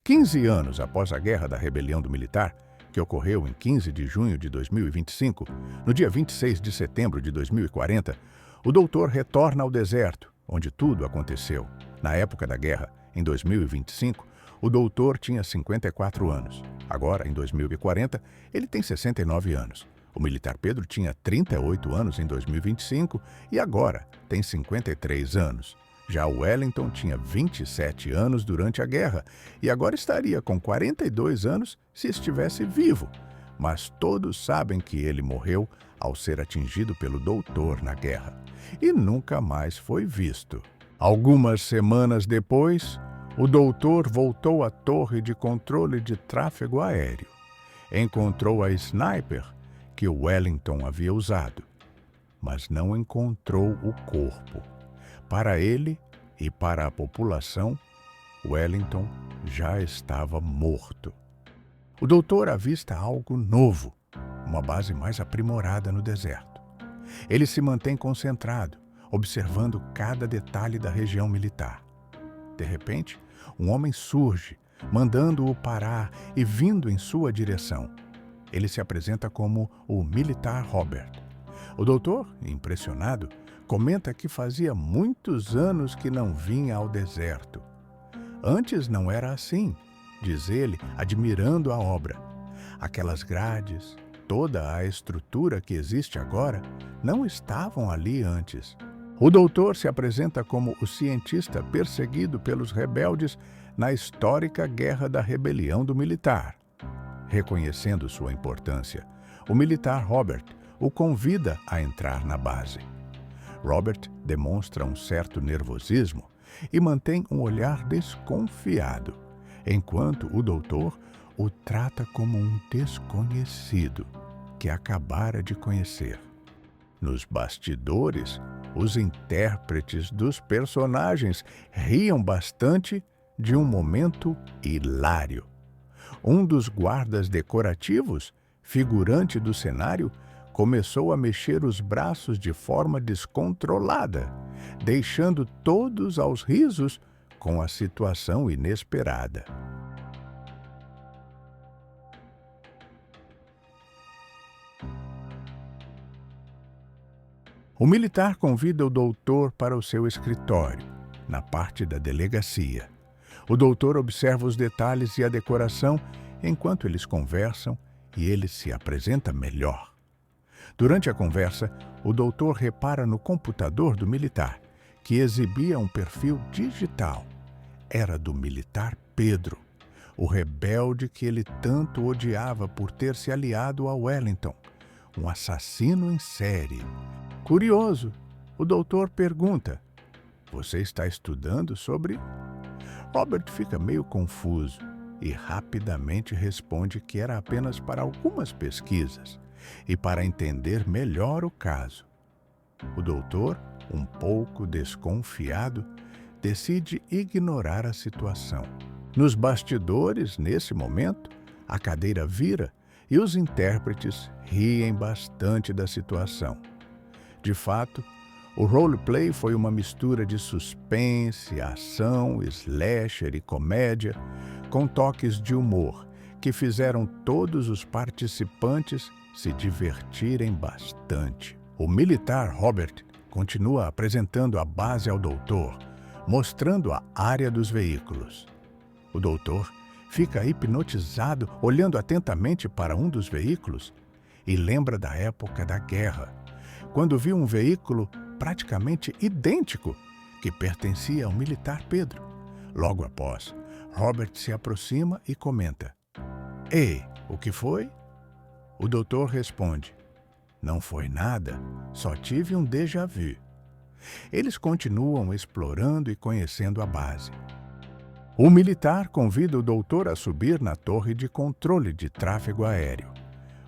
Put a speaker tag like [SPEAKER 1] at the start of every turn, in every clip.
[SPEAKER 1] 15 anos após a Guerra da Rebelião do Militar, que ocorreu em 15 de junho de 2025, no dia 26 de setembro de 2040, o doutor retorna ao deserto, onde tudo aconteceu. Na época da guerra, em 2025, o doutor tinha 54 anos. Agora, em 2040, ele tem 69 anos. O militar Pedro tinha 38 anos em 2025 e agora tem 53 anos. Já o Wellington tinha 27 anos durante a guerra e agora estaria com 42 anos se estivesse vivo. Mas todos sabem que ele morreu ao ser atingido pelo doutor na guerra e nunca mais foi visto. Algumas semanas depois, o doutor voltou à torre de controle de tráfego aéreo. Encontrou a sniper que o Wellington havia usado, mas não encontrou o corpo. Para ele e para a população, Wellington já estava morto. O doutor avista algo novo, uma base mais aprimorada no deserto. Ele se mantém concentrado, observando cada detalhe da região militar. De repente, um homem surge, mandando-o parar e vindo em sua direção. Ele se apresenta como o militar Robert. O doutor, impressionado, comenta que fazia muitos anos que não vinha ao deserto. Antes não era assim, diz ele, admirando a obra. Aquelas grades, toda a estrutura que existe agora, não estavam ali antes. O doutor se apresenta como o cientista perseguido pelos rebeldes na histórica Guerra da Rebelião do Militar. Reconhecendo sua importância, o militar Robert o convida a entrar na base. Robert demonstra um certo nervosismo e mantém um olhar desconfiado, enquanto o doutor o trata como um desconhecido que acabara de conhecer. Nos bastidores, os intérpretes dos personagens riam bastante de um momento hilário. Um dos guardas decorativos, figurante do cenário, começou a mexer os braços de forma descontrolada, deixando todos aos risos com a situação inesperada. O militar convida o doutor para o seu escritório, na parte da delegacia. O doutor observa os detalhes e a decoração enquanto eles conversam e ele se apresenta melhor. Durante a conversa, o doutor repara no computador do militar, que exibia um perfil digital. Era do militar Pedro, o rebelde que ele tanto odiava por ter se aliado a Wellington, um assassino em série. Curioso, o doutor pergunta: "Você está estudando sobre?" Robert fica meio confuso e rapidamente responde que era apenas para algumas pesquisas e para entender melhor o caso. O doutor, um pouco desconfiado, decide ignorar a situação. Nos bastidores, nesse momento, a cadeira vira e os intérpretes riem bastante da situação. De fato, o roleplay foi uma mistura de suspense, ação, slasher e comédia, com toques de humor, que fizeram todos os participantes se divertirem bastante. O militar Robert continua apresentando a base ao doutor, mostrando a área dos veículos. O doutor fica hipnotizado, olhando atentamente para um dos veículos e lembra da época da guerra, quando viu um veículo praticamente idêntico que pertencia ao militar Pedro. Logo após, Robert se aproxima e comenta: "Ei, o que foi?" O doutor responde: "Não foi nada, só tive um déjà vu." Eles continuam explorando e conhecendo a base. O militar convida o doutor a subir na torre de controle de tráfego aéreo.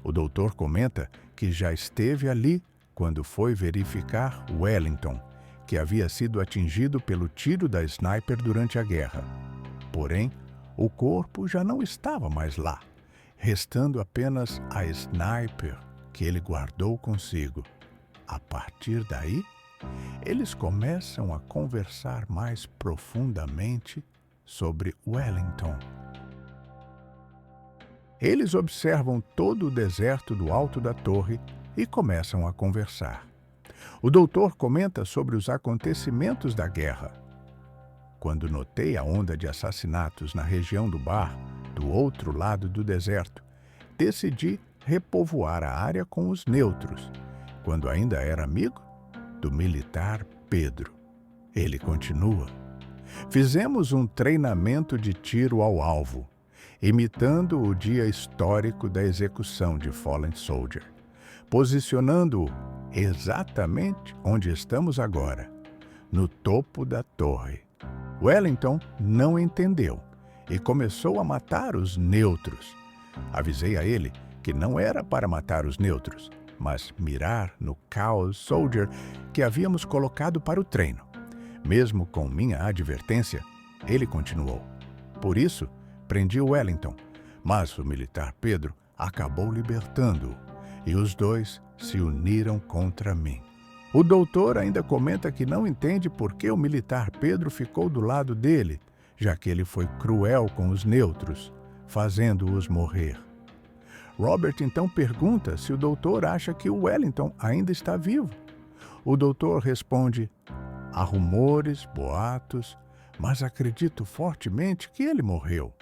[SPEAKER 1] O doutor comenta que já esteve ali quando foi verificar Wellington, que havia sido atingido pelo tiro da sniper durante a guerra. Porém, o corpo já não estava mais lá, restando apenas a sniper que ele guardou consigo. A partir daí, eles começam a conversar mais profundamente sobre Wellington. Eles observam todo o deserto do alto da torre e começam a conversar. O doutor comenta sobre os acontecimentos da guerra. Quando notei a onda de assassinatos na região do bar, do outro lado do deserto, decidi repovoar a área com os neutros, quando ainda era amigo do militar Pedro. Ele continua. Fizemos um treinamento de tiro ao alvo, imitando o dia histórico da execução de Fallen Soldier, posicionando-o exatamente onde estamos agora, no topo da torre. Wellington não entendeu e começou a matar os neutros. Avisei a ele que não era para matar os neutros, mas mirar no Chaos Soldier que havíamos colocado para o treino. Mesmo com minha advertência, ele continuou. Por isso, prendi Wellington, mas o militar Pedro acabou libertando-o, e os dois se uniram contra mim. O doutor ainda comenta que não entende por que o militar Pedro ficou do lado dele, já que ele foi cruel com os neutros, fazendo-os morrer. Robert então pergunta se o doutor acha que o Wellington ainda está vivo. O doutor responde: há rumores, boatos, mas acredito fortemente que ele morreu.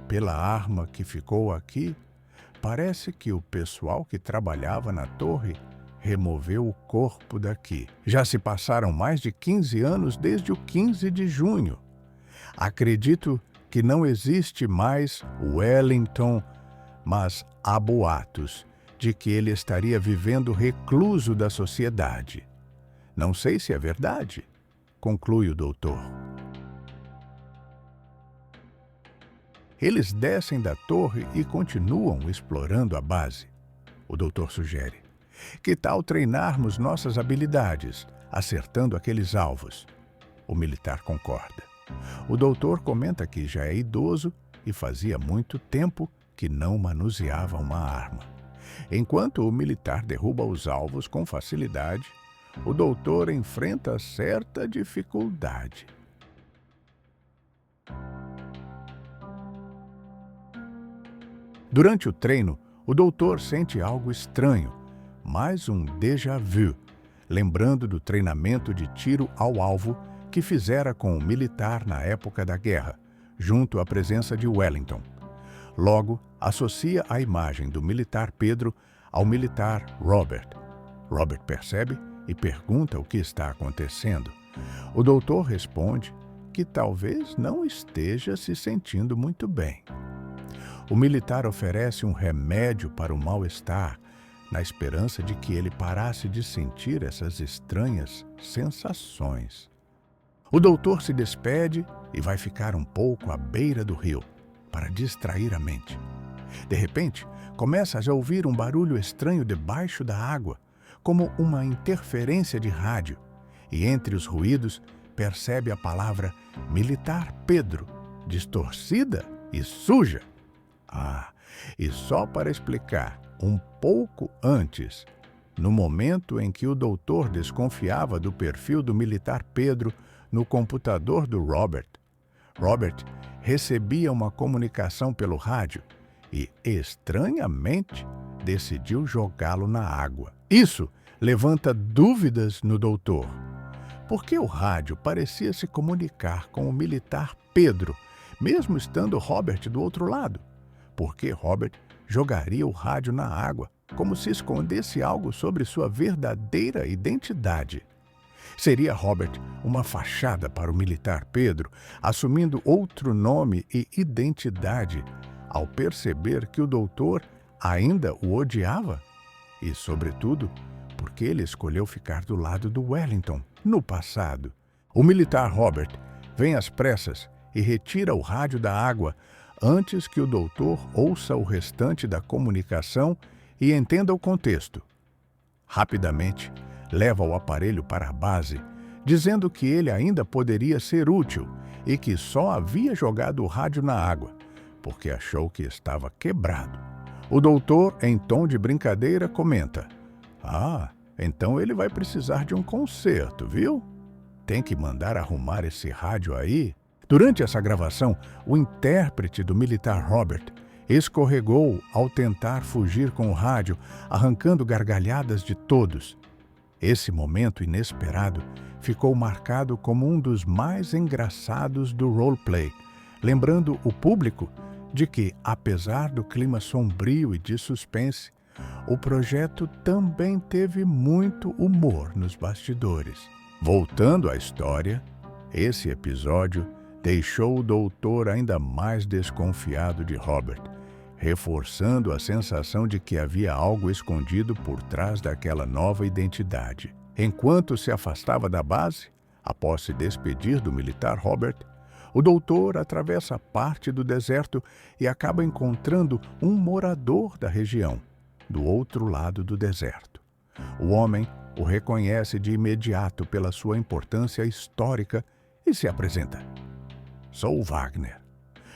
[SPEAKER 1] Pela arma que ficou aqui, parece que o pessoal que trabalhava na torre removeu o corpo daqui. Já se passaram mais de 15 anos desde o 15 de junho. Acredito que não existe mais Wellington, mas há boatos de que ele estaria vivendo recluso da sociedade. Não sei se é verdade, conclui o doutor. Eles descem da torre e continuam explorando a base. O doutor sugere: que tal treinarmos nossas habilidades, acertando aqueles alvos? O militar concorda. O doutor comenta que já é idoso e fazia muito tempo que não manuseava uma arma. Enquanto o militar derruba os alvos com facilidade, o doutor enfrenta certa dificuldade. Durante o treino, o doutor sente algo estranho, mais um déjà vu, lembrando do treinamento de tiro ao alvo que fizera com o militar na época da guerra, junto à presença de Wellington. Logo, associa a imagem do militar Pedro ao militar Robert. Robert percebe e pergunta o que está acontecendo. O doutor responde que talvez não esteja se sentindo muito bem. O militar oferece um remédio para o mal-estar, na esperança de que ele parasse de sentir essas estranhas sensações. O doutor se despede e vai ficar um pouco à beira do rio, para distrair a mente. De repente, começa a ouvir um barulho estranho debaixo da água, como uma interferência de rádio, e entre os ruídos percebe a palavra Militar Pedro, distorcida e suja. E só para explicar, um pouco antes, no momento em que o doutor desconfiava do perfil do militar Pedro no computador do Robert recebia uma comunicação pelo rádio e, estranhamente, decidiu jogá-lo na água. Isso levanta dúvidas no doutor. Por que o rádio parecia se comunicar com o militar Pedro, mesmo estando Robert do outro lado? Por que Robert jogaria o rádio na água, como se escondesse algo sobre sua verdadeira identidade? Seria Robert uma fachada para o militar Pedro, assumindo outro nome e identidade, ao perceber que o doutor ainda o odiava? E, sobretudo, porque ele escolheu ficar do lado do Wellington no passado. O militar Robert vem às pressas e retira o rádio da água antes que o doutor ouça o restante da comunicação e entenda o contexto. Rapidamente, leva o aparelho para a base, dizendo que ele ainda poderia ser útil e que só havia jogado o rádio na água, porque achou que estava quebrado. O doutor, em tom de brincadeira, comenta: então ele vai precisar de um conserto, viu? Tem que mandar arrumar esse rádio aí. Durante essa gravação, o intérprete do militar Robert Escorregou ao tentar fugir com o rádio, arrancando gargalhadas de todos. Esse momento inesperado ficou marcado como um dos mais engraçados do roleplay, lembrando o público de que, apesar do clima sombrio e de suspense, o projeto também teve muito humor nos bastidores. Voltando à história, esse episódio deixou o doutor ainda mais desconfiado de Robert, reforçando a sensação de que havia algo escondido por trás daquela nova identidade. Enquanto se afastava da base, após se despedir do militar Robert, o doutor atravessa parte do deserto e acaba encontrando um morador da região, do outro lado do deserto. O homem o reconhece de imediato pela sua importância histórica e se apresenta. Sou Wagner.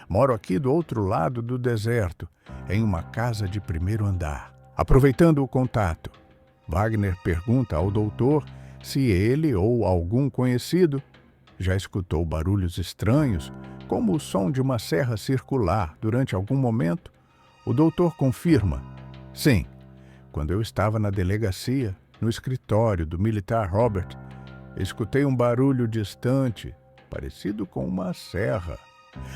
[SPEAKER 1] Moro aqui do outro lado do deserto, em uma casa de primeiro andar. Aproveitando o contato, Wagner pergunta ao doutor se ele ou algum conhecido já escutou barulhos estranhos, como o som de uma serra circular durante algum momento. O doutor confirma. Sim, quando eu estava na delegacia, no escritório do militar Robert, escutei um barulho distante, parecido com uma serra.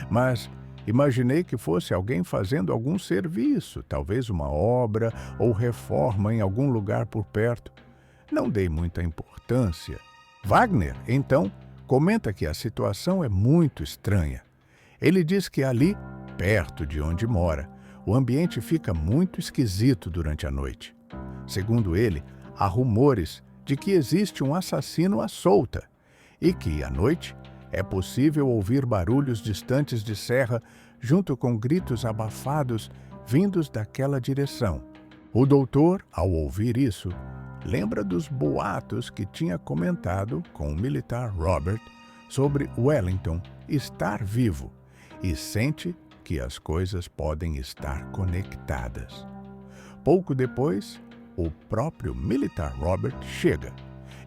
[SPEAKER 1] Mas imaginei que fosse alguém fazendo algum serviço, talvez uma obra ou reforma em algum lugar por perto. Não dei muita importância. Wagner, então, comenta que a situação é muito estranha. Ele diz que ali, perto de onde mora, o ambiente fica muito esquisito durante a noite. Segundo ele, há rumores de que existe um assassino à solta e que, à noite, é possível ouvir barulhos distantes de serra junto com gritos abafados vindos daquela direção. O doutor, ao ouvir isso, lembra dos boatos que tinha comentado com o militar Robert sobre Wellington estar vivo e sente que as coisas podem estar conectadas. Pouco depois, o próprio militar Robert chega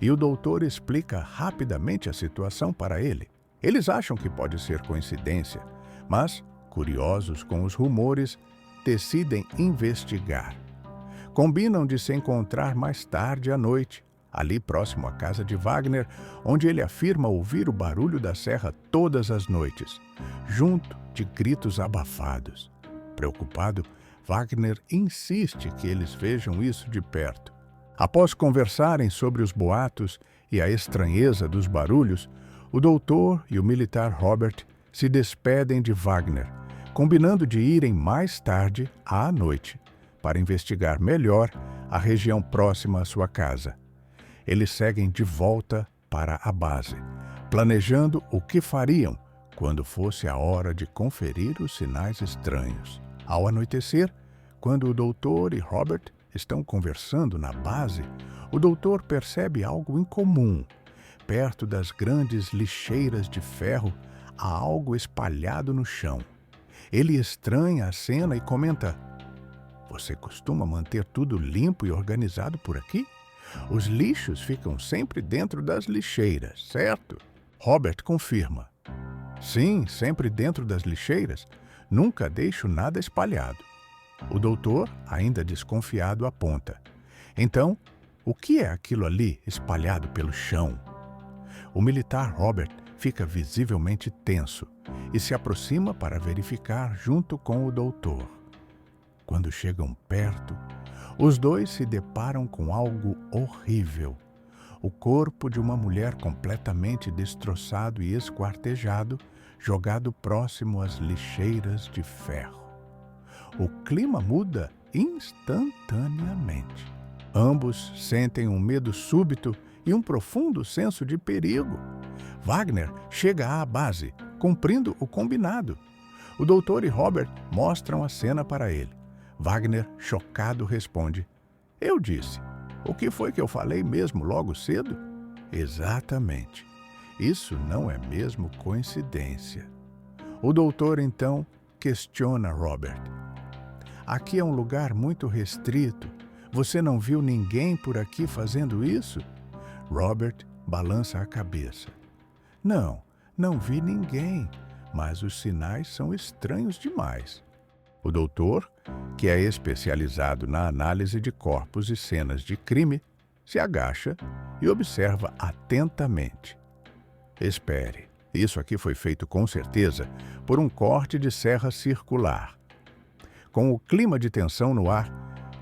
[SPEAKER 1] e o doutor explica rapidamente a situação para ele. Eles acham que pode ser coincidência, mas, curiosos com os rumores, decidem investigar. Combinam de se encontrar mais tarde à noite, ali próximo à casa de Wagner, onde ele afirma ouvir o barulho da serra todas as noites, junto de gritos abafados. Preocupado, Wagner insiste que eles vejam isso de perto. Após conversarem sobre os boatos e a estranheza dos barulhos, o doutor e o militar Robert se despedem de Wagner, combinando de irem mais tarde à noite para investigar melhor a região próxima à sua casa. Eles seguem de volta para a base, planejando o que fariam quando fosse a hora de conferir os sinais estranhos. Ao anoitecer, quando o doutor e Robert estão conversando na base, o doutor percebe algo incomum. Perto das grandes lixeiras de ferro, há algo espalhado no chão. Ele estranha a cena e comenta: "Você costuma manter tudo limpo e organizado por aqui? Os lixos ficam sempre dentro das lixeiras, certo?" Robert confirma: "Sim, sempre dentro das lixeiras. Nunca deixo nada espalhado." O doutor, ainda desconfiado, aponta: "Então, o que é aquilo ali espalhado pelo chão?" O militar Robert fica visivelmente tenso e se aproxima para verificar junto com o doutor. Quando chegam perto, os dois se deparam com algo horrível. O corpo de uma mulher completamente destroçado e esquartejado, jogado próximo às lixeiras de ferro. O clima muda instantaneamente. Ambos sentem um medo súbito e um profundo senso de perigo. Wagner chega à base, cumprindo o combinado. O doutor e Robert mostram a cena para ele. Wagner, chocado, responde: "Eu disse. O que foi que eu falei mesmo logo cedo?" "Exatamente. Isso não é mesmo coincidência." O doutor, então, questiona Robert: "Aqui é um lugar muito restrito. Você não viu ninguém por aqui fazendo isso?" Robert balança a cabeça. Não vi ninguém, mas os sinais são estranhos demais." O doutor, que é especializado na análise de corpos e cenas de crime, se agacha e observa atentamente. Espere, isso aqui foi feito com certeza por um corte de serra circular. Com o clima de tensão no ar,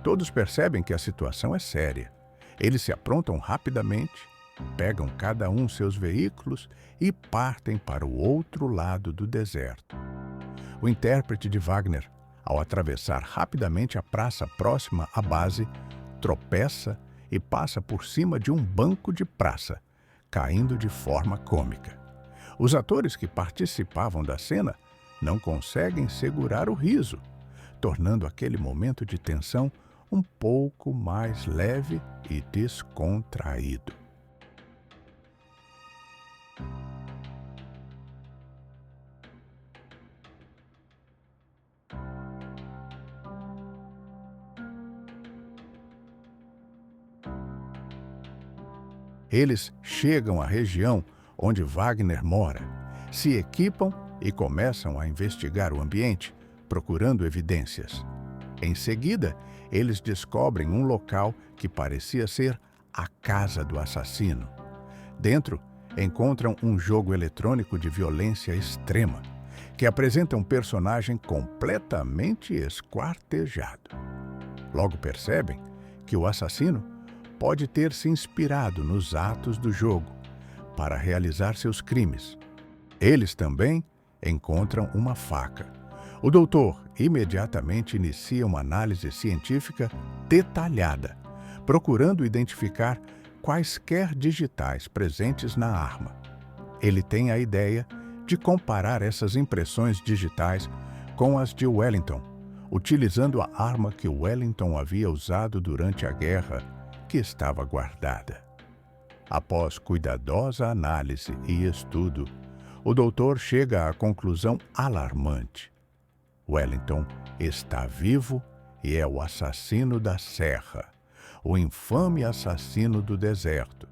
[SPEAKER 1] todos percebem que a situação é séria. Eles se aprontam rapidamente, pegam cada um seus veículos e partem para o outro lado do deserto. O intérprete de Wagner, ao atravessar rapidamente a praça próxima à base, tropeça e passa por cima de um banco de praça, caindo de forma cômica. Os atores que participavam da cena não conseguem segurar o riso, tornando aquele momento de tensão um pouco mais leve e descontraído. Eles chegam à região onde Wagner mora, se equipam e começam a investigar o ambiente, procurando evidências. Em seguida, eles descobrem um local que parecia ser a casa do assassino. Dentro, encontram um jogo eletrônico de violência extrema, que apresenta um personagem completamente esquartejado. Logo percebem que o assassino pode ter se inspirado nos atos do jogo para realizar seus crimes. Eles também encontram uma faca. O doutor imediatamente inicia uma análise científica detalhada, procurando identificar quaisquer digitais presentes na arma. Ele tem a ideia de comparar essas impressões digitais com as de Wellington, utilizando a arma que Wellington havia usado durante a guerra, que estava guardada. Após cuidadosa análise e estudo, o doutor chega à conclusão alarmante. Wellington está vivo e é o assassino da serra, o infame assassino do deserto.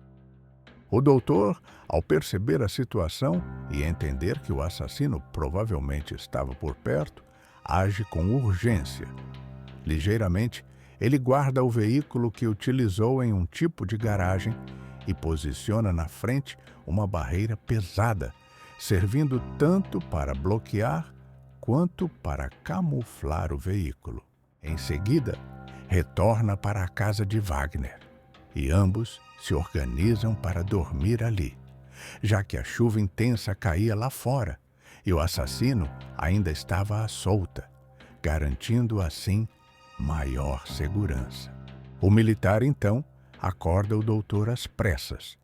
[SPEAKER 1] O doutor, ao perceber a situação e entender que o assassino provavelmente estava por perto, age com urgência. Ligeiramente, ele guarda o veículo que utilizou em um tipo de garagem e posiciona na frente uma barreira pesada, servindo tanto para bloquear quanto para camuflar o veículo. Em seguida, retorna para a casa de Wagner e ambos se organizam para dormir ali, já que a chuva intensa caía lá fora e o assassino ainda estava à solta, garantindo assim maior segurança. O militar, então, acorda o doutor às pressas.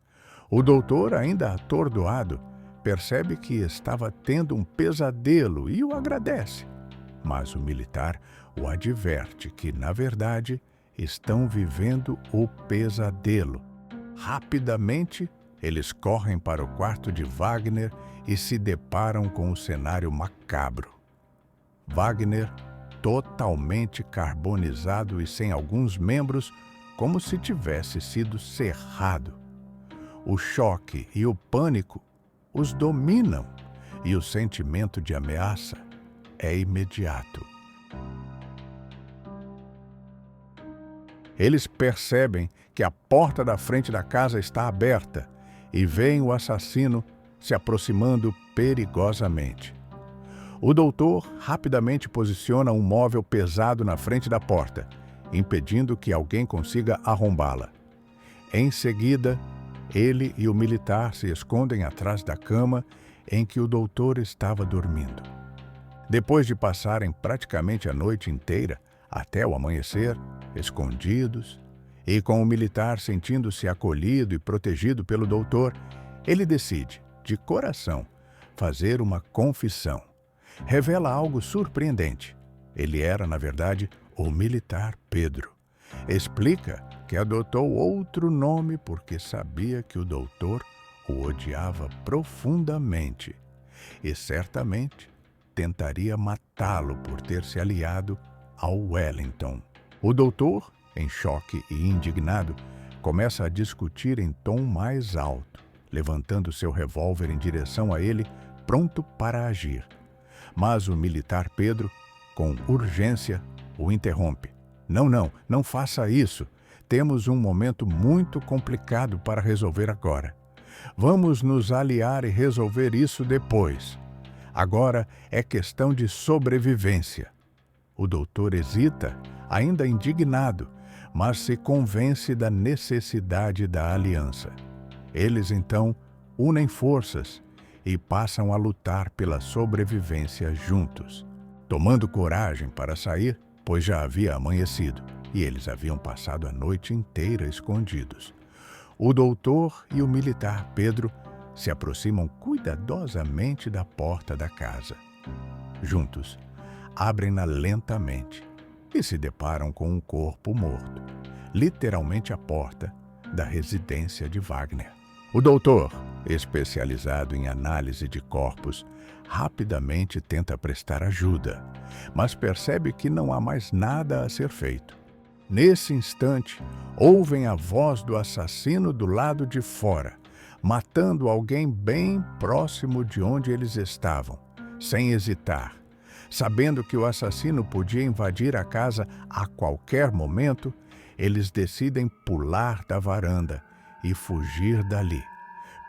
[SPEAKER 1] O doutor, ainda atordoado, percebe que estava tendo um pesadelo e o agradece. Mas o militar o adverte que, na verdade, estão vivendo o pesadelo. Rapidamente, eles correm para o quarto de Wagner e se deparam com o cenário macabro. Wagner, totalmente carbonizado e sem alguns membros, como se tivesse sido serrado. O choque e o pânico os dominam e o sentimento de ameaça é imediato. Eles percebem que a porta da frente da casa está aberta e veem o assassino se aproximando perigosamente. O doutor rapidamente posiciona um móvel pesado na frente da porta, impedindo que alguém consiga arrombá-la. Em seguida, ele e o militar se escondem atrás da cama em que o doutor estava dormindo. Depois de passarem praticamente a noite inteira, até o amanhecer, escondidos, e com o militar sentindo-se acolhido e protegido pelo doutor, ele decide, de coração, fazer uma confissão. Revela algo surpreendente. Ele era, na verdade, o militar Pedro. Explica que adotou outro nome porque sabia que o doutor o odiava profundamente e certamente tentaria matá-lo por ter se aliado ao Wellington. O doutor, em choque e indignado, começa a discutir em tom mais alto, levantando seu revólver em direção a ele, pronto para agir. Mas o militar Pedro com urgência, o interrompe. Não, não, não faça isso. Temos um momento muito complicado para resolver agora. Vamos nos aliar e resolver isso depois. Agora é questão de sobrevivência. O doutor hesita, ainda indignado, mas se convence da necessidade da aliança. Eles, então, unem forças e passam a lutar pela sobrevivência juntos. Tomando coragem para sair, pois já havia amanhecido, e eles haviam passado a noite inteira escondidos. O doutor e o militar Pedro se aproximam cuidadosamente da porta da casa. Juntos, abrem-na lentamente e se deparam com um corpo morto, literalmente à porta da residência de Wagner. O doutor, especializado em análise de corpos, rapidamente tenta prestar ajuda, mas percebe que não há mais nada a ser feito. Nesse instante, ouvem a voz do assassino do lado de fora, matando alguém bem próximo de onde eles estavam, sem hesitar. Sabendo que o assassino podia invadir a casa a qualquer momento, eles decidem pular da varanda e fugir dali,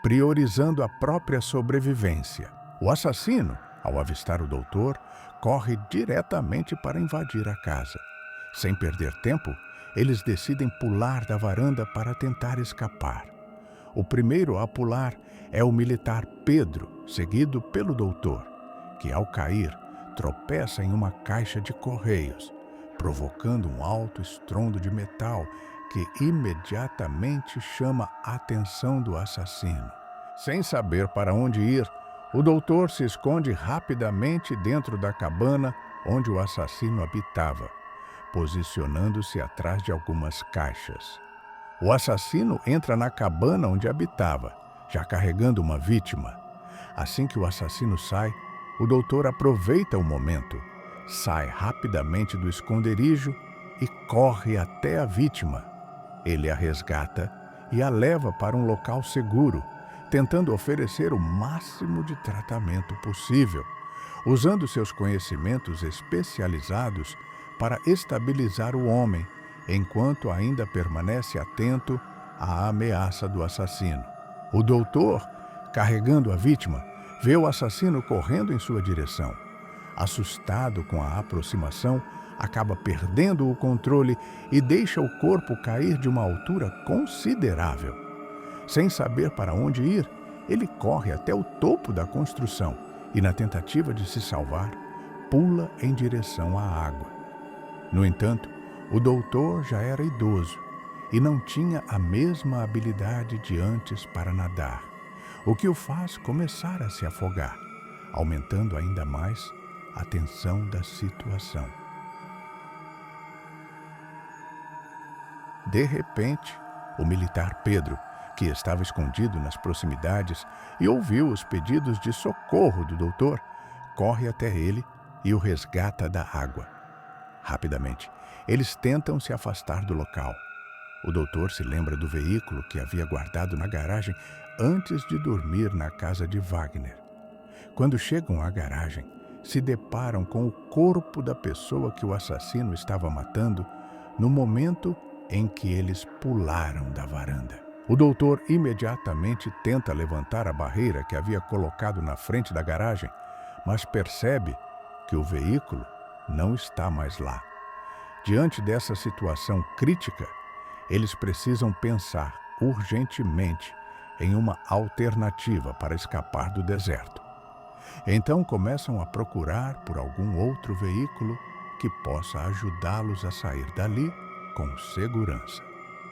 [SPEAKER 1] priorizando a própria sobrevivência. O assassino, ao avistar o doutor, corre diretamente para invadir a casa. Sem perder tempo, eles decidem pular da varanda para tentar escapar. O primeiro a pular é o militar Pedro, seguido pelo doutor, que, ao cair, tropeça em uma caixa de correios, provocando um alto estrondo de metal que imediatamente chama a atenção do assassino. Sem saber para onde ir, o doutor se esconde rapidamente dentro da cabana onde o assassino habitava, posicionando-se atrás de algumas caixas. O assassino entra na cabana onde habitava, já carregando uma vítima. Assim que o assassino sai, o doutor aproveita o momento, sai rapidamente do esconderijo e corre até a vítima. Ele a resgata e a leva para um local seguro, tentando oferecer o máximo de tratamento possível, usando seus conhecimentos especializados para estabilizar o homem, enquanto ainda permanece atento à ameaça do assassino. O doutor, carregando a vítima, vê o assassino correndo em sua direção. Assustado com a aproximação, acaba perdendo o controle e deixa o corpo cair de uma altura considerável. Sem saber para onde ir, ele corre até o topo da construção e, na tentativa de se salvar, pula em direção à água. No entanto, o doutor já era idoso e não tinha a mesma habilidade de antes para nadar, o que o faz começar a se afogar, aumentando ainda mais a tensão da situação. De repente, o militar Pedro, que estava escondido nas proximidades e ouviu os pedidos de socorro do doutor, corre até ele e o resgata da água. Rapidamente, eles tentam se afastar do local. O doutor se lembra do veículo que havia guardado na garagem antes de dormir na casa de Wagner. Quando chegam à garagem, se deparam com o corpo da pessoa que o assassino estava matando no momento em que eles pularam da varanda. O doutor imediatamente tenta levantar a barreira que havia colocado na frente da garagem, mas percebe que o veículo não está mais lá. Diante dessa situação crítica, eles precisam pensar urgentemente em uma alternativa para escapar do deserto. Então começam a procurar por algum outro veículo que possa ajudá-los a sair dali com segurança.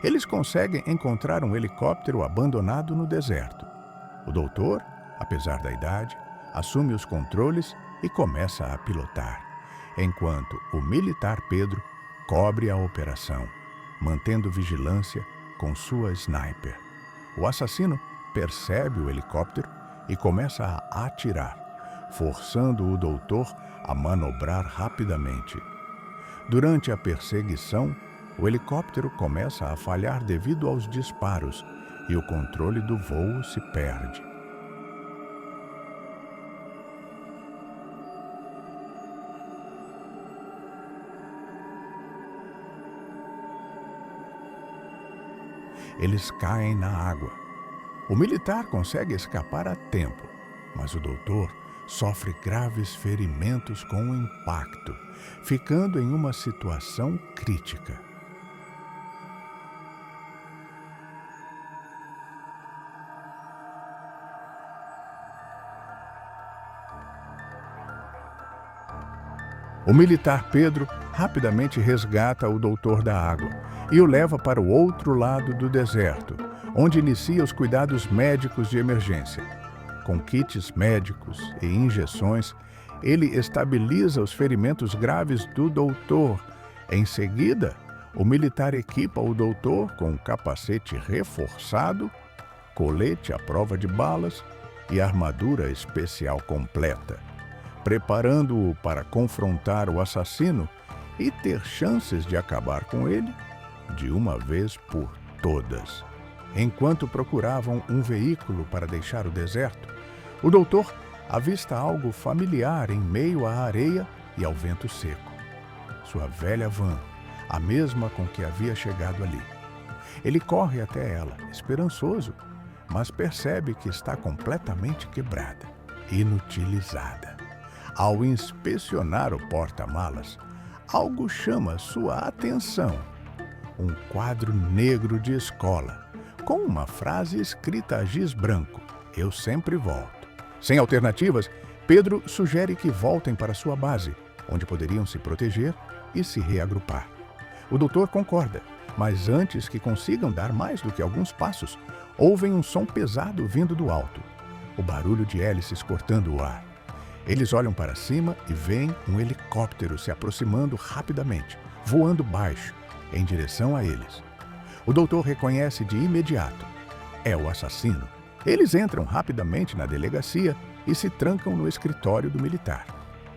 [SPEAKER 1] Eles conseguem encontrar um helicóptero abandonado no deserto. O doutor, apesar da idade, assume os controles e começa a pilotar, enquanto o militar Pedro cobre a operação, mantendo vigilância com sua sniper. O assassino percebe o helicóptero e começa a atirar, forçando o doutor a manobrar rapidamente. Durante a perseguição, o helicóptero começa a falhar devido aos disparos e o controle do voo se perde. Eles caem na água. O militar consegue escapar a tempo, mas o doutor sofre graves ferimentos com o impacto, ficando em uma situação crítica. O militar Pedro rapidamente resgata o doutor da água e o leva para o outro lado do deserto, onde inicia os cuidados médicos de emergência. Com kits médicos e injeções, ele estabiliza os ferimentos graves do doutor. Em seguida, o militar equipa o doutor com um capacete reforçado, colete à prova de balas e armadura especial completa, preparando-o para confrontar o assassino e ter chances de acabar com ele de uma vez por todas. Enquanto procuravam um veículo para deixar o deserto, o doutor avista algo familiar em meio à areia e ao vento seco. Sua velha van, a mesma com que havia chegado ali. Ele corre até ela, esperançoso, mas percebe que está completamente quebrada, inutilizada. Ao inspecionar o porta-malas, algo chama sua atenção. Um quadro negro de escola, com uma frase escrita a giz branco: "Eu sempre volto". Sem alternativas, Pedro sugere que voltem para sua base, onde poderiam se proteger e se reagrupar. O doutor concorda, mas antes que consigam dar mais do que alguns passos, ouvem um som pesado vindo do alto. O barulho de hélices cortando o ar. Eles olham para cima e veem um helicóptero se aproximando rapidamente, voando baixo, em direção a eles. O doutor reconhece de imediato. É o assassino. Eles entram rapidamente na delegacia e se trancam no escritório do militar.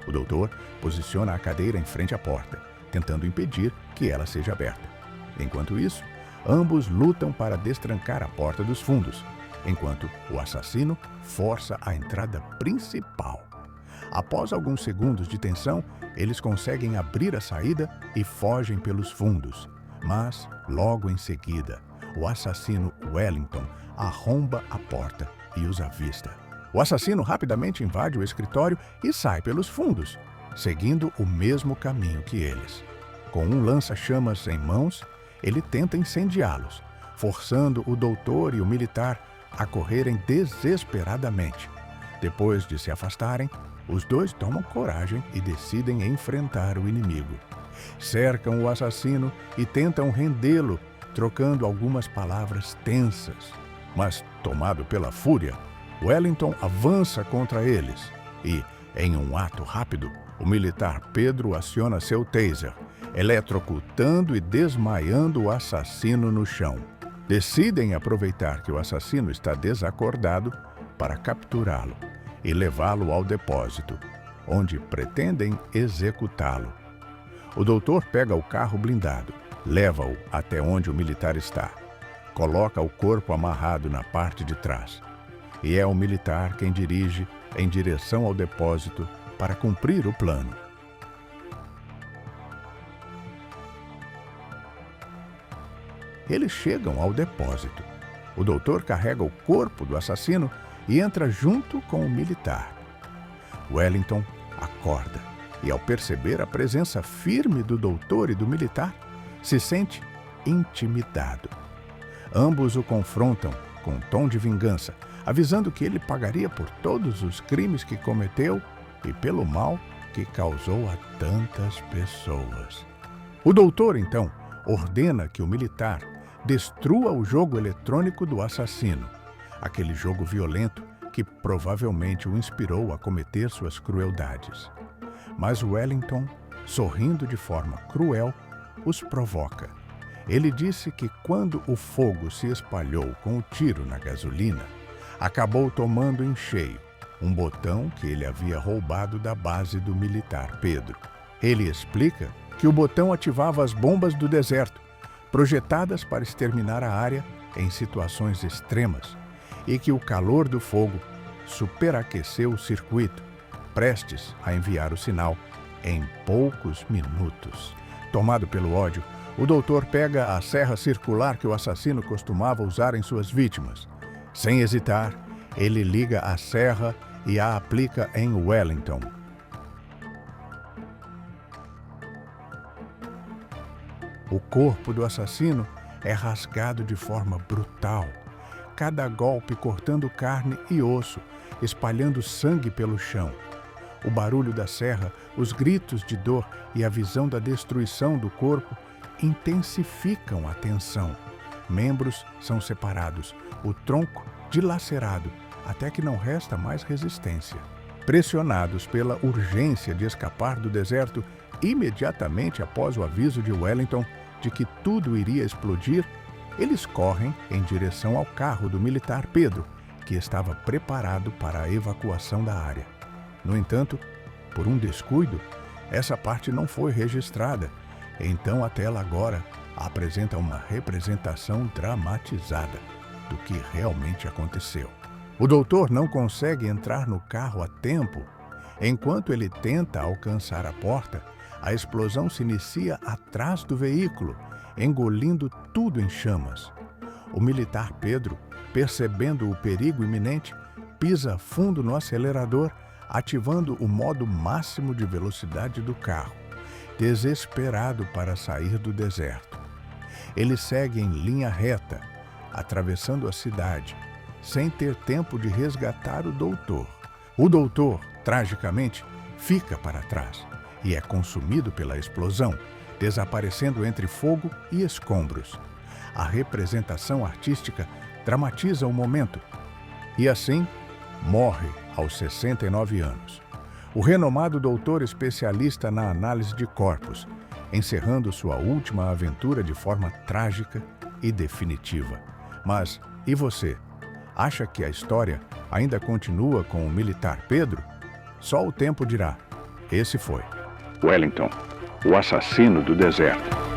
[SPEAKER 1] O doutor posiciona a cadeira em frente à porta, tentando impedir que ela seja aberta. Enquanto isso, ambos lutam para destrancar a porta dos fundos, enquanto o assassino força a entrada principal. Após alguns segundos de tensão, eles conseguem abrir a saída e fogem pelos fundos. Mas, logo em seguida, o assassino Wellington arromba a porta e os avista. O assassino rapidamente invade o escritório e sai pelos fundos, seguindo o mesmo caminho que eles. Com um lança-chamas em mãos, ele tenta incendiá-los, forçando o doutor e o militar a correrem desesperadamente. Depois de se afastarem, os dois tomam coragem e decidem enfrentar o inimigo. Cercam o assassino e tentam rendê-lo, trocando algumas palavras tensas. Mas, tomado pela fúria, Wellington avança contra eles e, em um ato rápido, o militar Pedro aciona seu taser, eletrocutando e desmaiando o assassino no chão. Decidem aproveitar que o assassino está desacordado para capturá-lo e levá-lo ao depósito, onde pretendem executá-lo. O doutor pega o carro blindado, leva-o até onde o militar está, coloca o corpo amarrado na parte de trás, e é o militar quem dirige em direção ao depósito para cumprir o plano. Eles chegam ao depósito. O doutor carrega o corpo do assassino e entra junto com o militar. Wellington acorda e, ao perceber a presença firme do doutor e do militar, se sente intimidado. Ambos o confrontam com um tom de vingança, avisando que ele pagaria por todos os crimes que cometeu e pelo mal que causou a tantas pessoas. O doutor, então, ordena que o militar destrua o jogo eletrônico do assassino, aquele jogo violento que provavelmente o inspirou a cometer suas crueldades. Mas Wellington, sorrindo de forma cruel, os provoca. Ele disse que quando o fogo se espalhou com o tiro na gasolina, acabou tomando em cheio um botão que ele havia roubado da base do militar Pedro. Ele explica que o botão ativava as bombas do deserto, projetadas para exterminar a área em situações extremas, e que o calor do fogo superaqueceu o circuito, prestes a enviar o sinal em poucos minutos. Tomado pelo ódio, O doutor pega a serra circular que o assassino costumava usar em suas vítimas. Sem hesitar, ele liga a serra e a aplica em Wellington. O corpo do assassino é rasgado de forma brutal, cada golpe cortando carne e osso, espalhando sangue pelo chão. O barulho da serra, os gritos de dor e a visão da destruição do corpo intensificam a tensão. Membros são separados, o tronco dilacerado, até que não resta mais resistência. Pressionados pela urgência de escapar do deserto, imediatamente após o aviso de Wellington de que tudo iria explodir, eles correm em direção ao carro do militar Pedro, que estava preparado para a evacuação da área. No entanto, por um descuido, essa parte não foi registrada. Então a tela agora apresenta uma representação dramatizada do que realmente aconteceu. O doutor não consegue entrar no carro a tempo. Enquanto ele tenta alcançar a porta, a explosão se inicia atrás do veículo, engolindo tudo em chamas. O militar Pedro, percebendo o perigo iminente, pisa fundo no acelerador, ativando o modo máximo de velocidade do carro, desesperado para sair do deserto. Ele segue em linha reta, atravessando a cidade, sem ter tempo de resgatar o doutor. O doutor, tragicamente, fica para trás e é consumido pela explosão, desaparecendo entre fogo e escombros. A representação artística dramatiza o momento e, assim, morre aos 69 anos. O renomado doutor especialista na análise de corpos, encerrando sua última aventura de forma trágica e definitiva. Mas, e você? Acha que a história ainda continua com o militar Pedro? Só o tempo dirá. Esse foi
[SPEAKER 2] Wellington, o assassino do deserto.